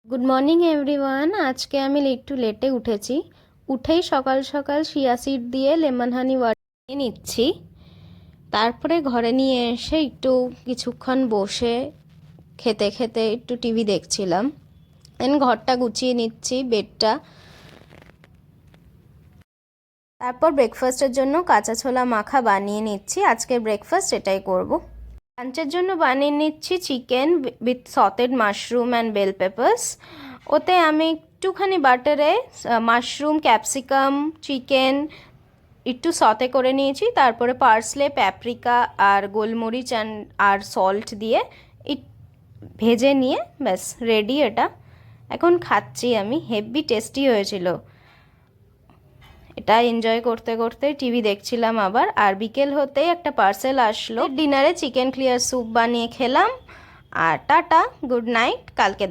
Good morning everyone. আজকে আমি একটু লেটে উঠেছি। উঠেই সকাল সকাল চিয়া সিড দিয়ে লেমন হানি ওয়াটার নিয়ে নিচ্ছি। তারপরে ঘরে নিয়ে এসে একটু কিছুক্ষণ বসে খেতে খেতে একটু টিভি দেখছিলাম। দেন ঘরটা গুছিয়ে নিচ্ছি, বেডটা। তারপর ব্রেকফাস্টের জন্য কাঁচা ছোলা মাখা বানিয়ে নিচ্ছি। আজকের ব্রেকফাস্ট এটাই করব। লাঞ্চের জন্য বানিয়ে নিচ্ছি chicken with sauteed mushroom and bell peppers. ওতে আমি একটুখানি বাটারে মাশরুম, ক্যাপসিকাম, চিকেন একটু সতে করে নিয়েছি। তারপরে পার্সলে, প্যাপরিকা আর গোলমরিচ আর সল্ট দিয়ে ভেজে নিয়ে ব্যাস রেডি। এটা এখন খাচ্ছি আমি। হেভি টেস্টি হয়েছিল। এটা এনজয় করতে করতে টিভি দেখছিলাম আবার। আর বিকেল হতেই একটা পার্সেল আসলো। ডিনারে চিকেন ক্লিয়ার স্যুপ বানিয়ে খেলাম। আর টাটা, গুড নাইট, কালকে দেখা।